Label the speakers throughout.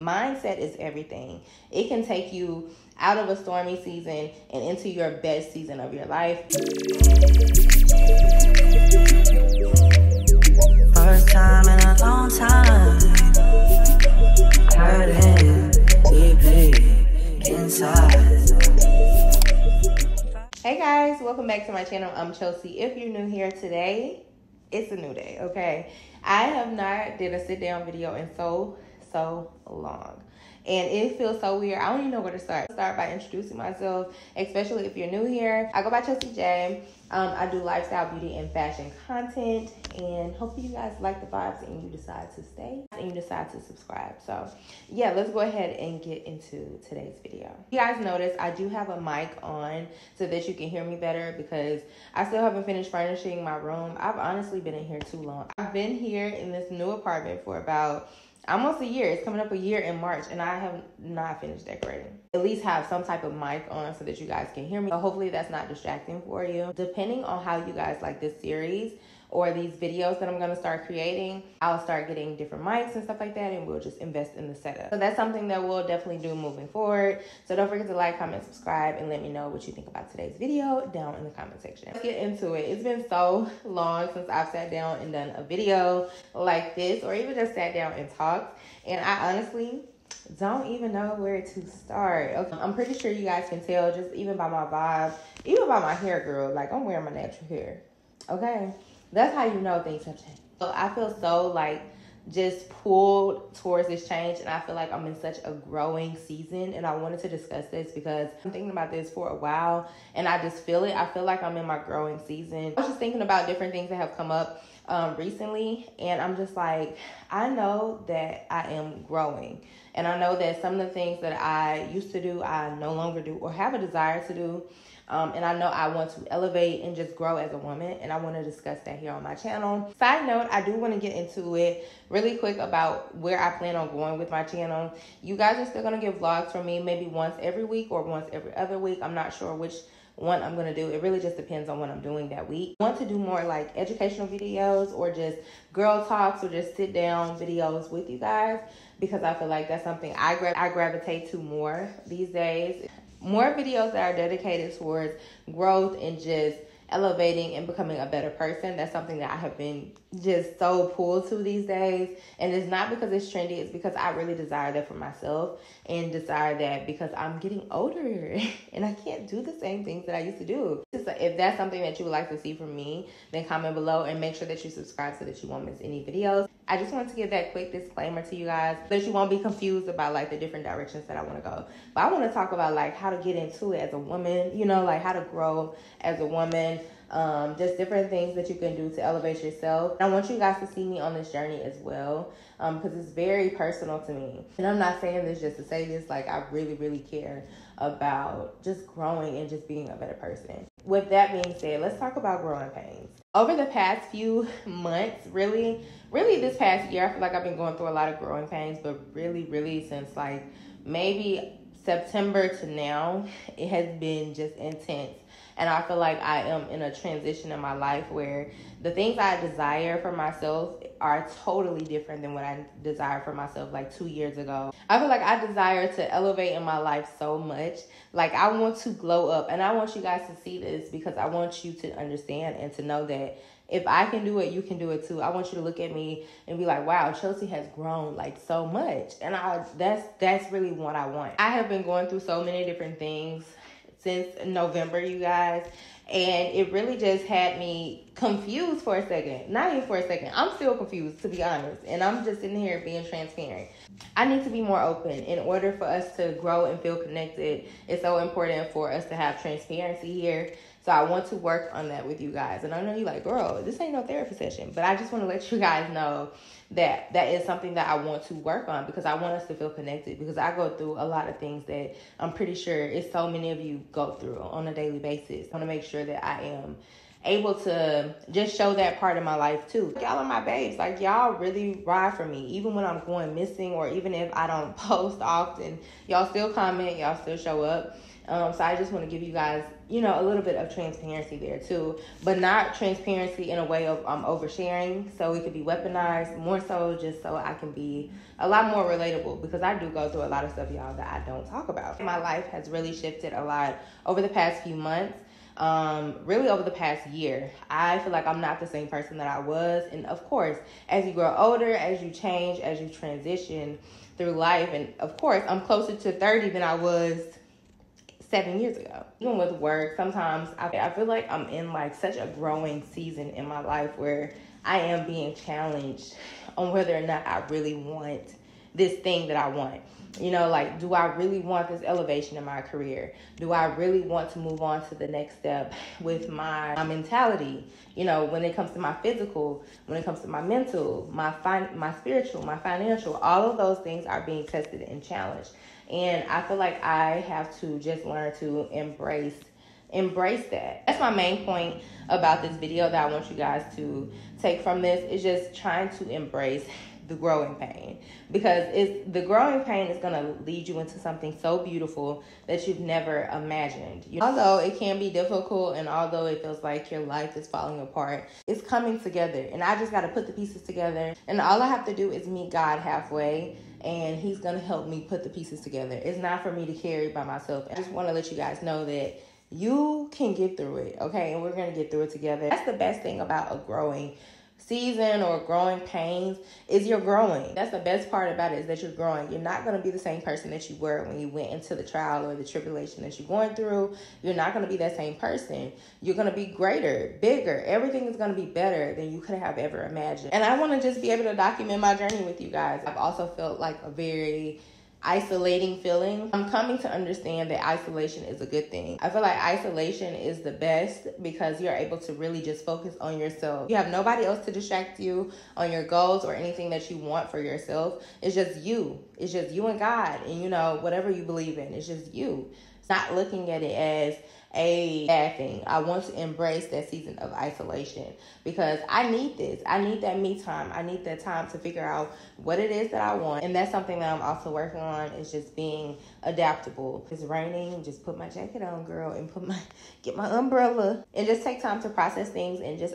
Speaker 1: Mindset is everything. It can take you out of a stormy season and into your best season of your life.
Speaker 2: First time in a long time, hurting deeply inside.
Speaker 1: Hey guys, welcome back to my channel. I'm Chelsea. If you're new here today, it's a new day, okay? I have not did a sit down video in so long, and it feels so weird. I don't even know where to start. Start by introducing myself, especially if you're new here. I go by Chelsie Jayy. I do lifestyle, beauty, and fashion content, and hopefully you guys like the vibes and you decide to stay and you decide to subscribe. So yeah, let's go ahead and get into today's video. You guys notice I do have a mic on so that you can hear me better because I still haven't finished furnishing my room. I've honestly been in here too long. I've been here in this new apartment for about almost a year. It's coming up a year in March, and I have not finished decorating. At least have some type of mic on so that you guys can hear me. So hopefully that's not distracting for you. Depending on how you guys like this series or these videos that I'm going to start creating, I'll start getting different mics and stuff like that, and we'll just invest in the setup. So that's something that we'll definitely do moving forward. So don't forget to like, comment, subscribe, and let me know what you think about today's video down in the comment section. Let's get into it. It's been so long since I've sat down and done a video like this, or even just sat down and talked, and I honestly don't even know where to start. Okay. I'm pretty sure you guys can tell just even by my vibe, even by my hair, girl. Like, I'm wearing my natural hair, okay? That's how you know things have changed. So I feel so like just pulled towards this change, and I feel like I'm in such a growing season, and I wanted to discuss this because I'm thinking about this for a while and I just feel it. I feel like I'm in my growing season. I was just thinking about different things that have come up recently, and I'm just like, I know that I am growing, and I know that some of the things that I used to do I no longer do or have a desire to do. And I know I want to elevate and just grow as a woman, and I want to discuss that here on my channel. Side note, I do want to get into it really quick about where I plan on going with my channel. You guys are still going to get vlogs from me maybe once every week or once every other week. I'm not sure which one I'm going to do. It really just depends on what I'm doing that week. I want to do more like educational videos or just girl talks or just sit down videos with you guys, because I feel like that's something I gravitate to more these days. More videos that are dedicated towards growth and just elevating and becoming a better person. That's something that I have been just so pulled to these days. And it's not because it's trendy. It's because I really desire that for myself, and desire that because I'm getting older and I can't do the same things that I used to do. If that's something that you would like to see from me, then comment below and make sure that you subscribe so that you won't miss any videos. I just wanted to give that quick disclaimer to you guys so that you won't be confused about like the different directions that I want to go. But I want to talk about like how to get into it as a woman, you know, like how to grow as a woman. Just different things that you can do to elevate yourself. And I want you guys to see me on this journey as well, because it's very personal to me. And I'm not saying this just to say this, like I really care about just growing and just being a better person. With that being said, let's talk about growing pains. Over the past few months, really this past year, I feel like I've been going through a lot of growing pains, but really since like maybe September to now, it has been just intense. And I feel like I am in a transition in my life where the things I desire for myself are totally different than what I desired for myself like 2 years ago. I feel like I desire to elevate in my life so much. Like I want to glow up, and I want you guys to see this because I want you to understand and to know that if I can do it, you can do it too. I want you to look at me and be like, wow, Chelsie has grown like so much. And that's really what I want. I have been going through so many different things since November, you guys, and it really just had me confused for a second. Not even for a second. I'm still confused, to be honest, and I'm just sitting here being transparent. I need to be more open. In order for us to grow and feel connected, it's so important for us to have transparency here. So I want to work on that with you guys. And I know you're like, girl, this ain't no therapy session, but I just want to let you guys know that that is something that I want to work on, because I want us to feel connected, because I go through a lot of things that I'm pretty sure it's so many of you go through on a daily basis. I want to make sure that I am able to just show that part of my life too. Y'all are my babes. Like, y'all really ride for me. Even when I'm going missing, or even if I don't post often, y'all still comment, y'all still show up. So I just want to give you guys, you know, a little bit of transparency there too, but not transparency in a way of oversharing, so it could be weaponized, more so just so I can be a lot more relatable, because I do go through a lot of stuff, y'all, that I don't talk about. My life has really shifted a lot over the past few months. Really over the past year. I feel like I'm not the same person that I was. And of course, as you grow older, as you change, as you transition through life, and of course, I'm closer to 30 than I was 7 years ago. Even with work, sometimes I feel like I'm in like such a growing season in my life where I am being challenged on whether or not I really want this thing that I want. You know, like, do I really want this elevation in my career? Do I really want to move on to the next step with my mentality? You know, when it comes to my physical, when it comes to my mental, my spiritual, my financial, all of those things are being tested and challenged. And I feel like I have to just learn to embrace that. That's my main point about this video that I want you guys to take from this, is just trying to embrace the growing pain, because the growing pain is going to lead you into something so beautiful that you've never imagined. Although it can be difficult, and although it feels like your life is falling apart, it's coming together, and I just got to put the pieces together, and all I have to do is meet God halfway, and he's going to help me put the pieces together. It's not for me to carry by myself. I just want to let you guys know that you can get through it, okay? And we're going to get through it together. That's the best thing about a growing season or growing pains, is you're growing. That's the best part about it, is that you're growing. You're not going to be the same person that you were when you went into the trial or the tribulation that you're going through. You're not going to be that same person. You're going to be greater, bigger. Everything is going to be better than you could have ever imagined. And I want to just be able to document my journey with you guys. I've also felt like a very isolating feeling. I'm coming to understand that isolation is a good thing. I feel like isolation is the best, because you're able to really just focus on yourself. You have nobody else to distract you on your goals or anything that you want for yourself. It's just you. It's just you and God, and you know, whatever you believe in, it's just you. It's not looking at it as a bad thing. I want to embrace that season of isolation, because I need this. I need that me time. I need that time to figure out what it is that I want. And that's something that I'm also working on, is just being adaptable. If it's raining, just put my jacket on, girl, and get my umbrella, and just take time to process things, and just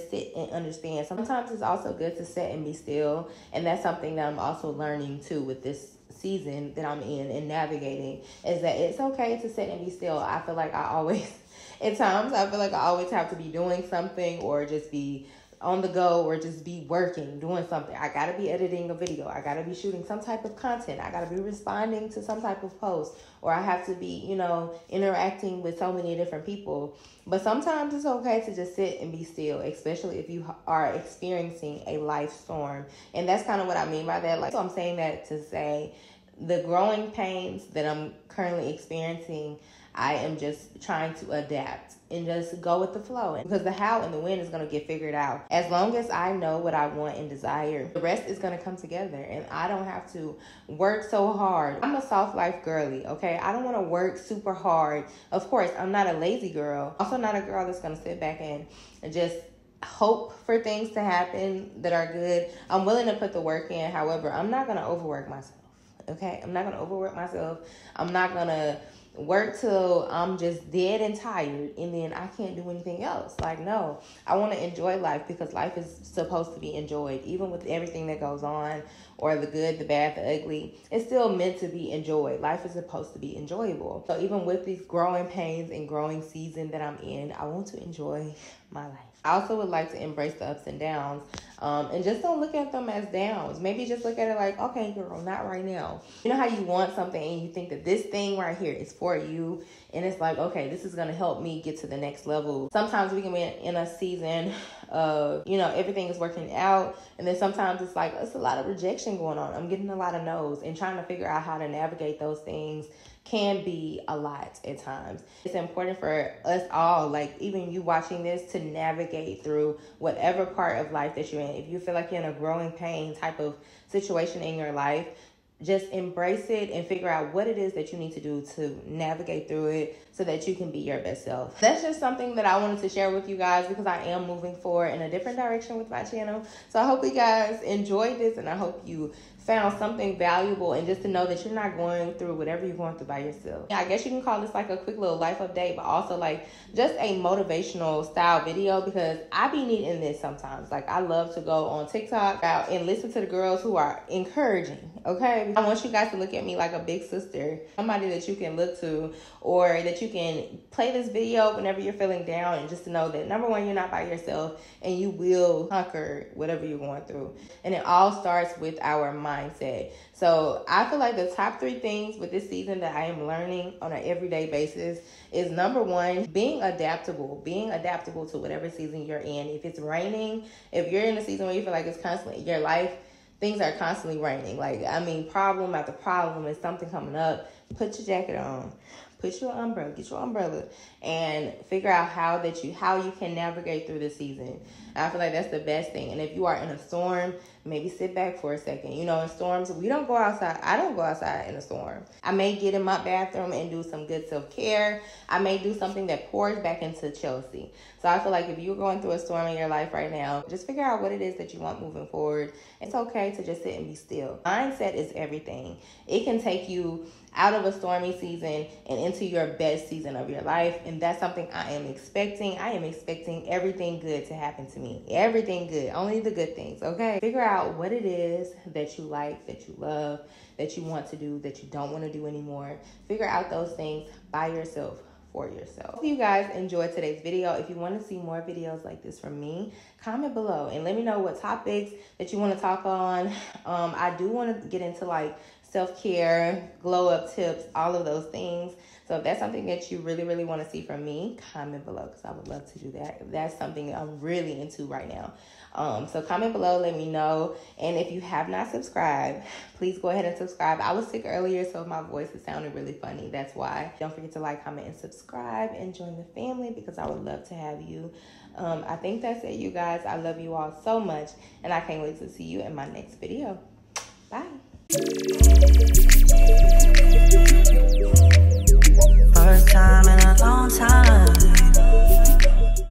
Speaker 1: sit and understand. Sometimes it's also good to sit and be still, and that's something that I'm also learning too with this season that I'm in and navigating, is that it's okay to sit and be still. I feel like at times I feel like I always have to be doing something, or just be on the go, or just be working, doing something. I gotta be editing a video. I gotta be shooting some type of content. I gotta be responding to some type of post, or I have to be, you know, interacting with so many different people. But sometimes it's okay to just sit and be still, especially if you are experiencing a life storm. And that's kind of what I mean by that. Like, so I'm saying that to say the growing pains that I'm currently experiencing, I am just trying to adapt and just go with the flow, because the how and the when is going to get figured out. As long as I know what I want and desire, the rest is going to come together, and I don't have to work so hard. I'm a soft life girly, okay? I don't want to work super hard. Of course, I'm not a lazy girl. Also not a girl that's going to sit back and just hope for things to happen that are good. I'm willing to put the work in. However, I'm not going to overwork myself, okay? I'm not going to overwork myself. I'm not going to work till I'm just dead and tired, and then I can't do anything else. Like, no, I want to enjoy life, because life is supposed to be enjoyed. Even with everything that goes on, or the good, the bad, the ugly, it's still meant to be enjoyed. Life is supposed to be enjoyable. So even with these growing pains and growing season that I'm in, I want to enjoy my life. I also would like to embrace the ups and downs, and just don't look at them as downs. Maybe just look at it like, okay, girl, not right now. You know how you want something and you think that this thing right here is for you, and it's like, okay, this is going to help me get to the next level. Sometimes we can be in a season of, you know, everything is working out, and then sometimes it's like, it's a lot of rejection going on. I'm getting a lot of no's, and trying to figure out how to navigate those things can be a lot at times. It's important for us all, like even you watching this, to navigate through whatever part of life that you're in. If you feel like you're in a growing pain type of situation in your life, just embrace it and figure out what it is that you need to do to navigate through it so that you can be your best self. That's just something that I wanted to share with you guys because I am moving forward in a different direction with my channel. So I hope you guys enjoyed this, and I hope you found something valuable, and just to know that you're not going through whatever you're going through by yourself. I guess you can call this like a quick little life update, but also like just a motivational style video, because I be needing this sometimes. Like, I love to go on TikTok out and listen to the girls who are encouraging, okay? I want you guys to look at me like a big sister, somebody that you can look to, or that you can play this video whenever you're feeling down, and just to know that, number one, you're not by yourself and you will conquer whatever you're going through. And it all starts with our mindset. So I feel like the top 3 things with this season that I am learning on an everyday basis is, number one, being adaptable to whatever season you're in. If it's raining, if you're in a season where you feel like it's constantly, your life, things are constantly raining. Like, I mean, problem after problem is something coming up. Put your jacket on. Put your umbrella, get your umbrella, and figure out how you can navigate through the season. I feel like that's the best thing. And if you are in a storm, maybe sit back for a second. You know, in storms, we don't go outside. I don't go outside in a storm. I may get in my bathroom and do some good self-care. I may do something that pours back into Chelsie. So I feel like if you're going through a storm in your life right now, just figure out what it is that you want moving forward. It's okay to just sit and be still. Mindset is everything. It can take you out of a stormy season and into your best season of your life. And that's something I am expecting. I am expecting everything good to happen to me. Everything good. Only the good things, okay? Figure out what it is that you like, that you love, that you want to do, that you don't want to do anymore. Figure out those things by yourself, for yourself. Hope you guys enjoyed today's video. If you want to see more videos like this from me, comment below and let me know what topics that you want to talk on. I do want to get into like self-care, glow up tips, all of those things. So if that's something that you really, really want to see from me, comment below, because I would love to do that. If that's something I'm really into right now. So comment below, let me know. And if you have not subscribed, please go ahead and subscribe. I was sick earlier, so my voice is sounding really funny. That's why. Don't forget to like, comment, and subscribe, and join the family, because I would love to have you. I think that's it, you guys. I love you all so much, and I can't wait to see you in my next video. Bye.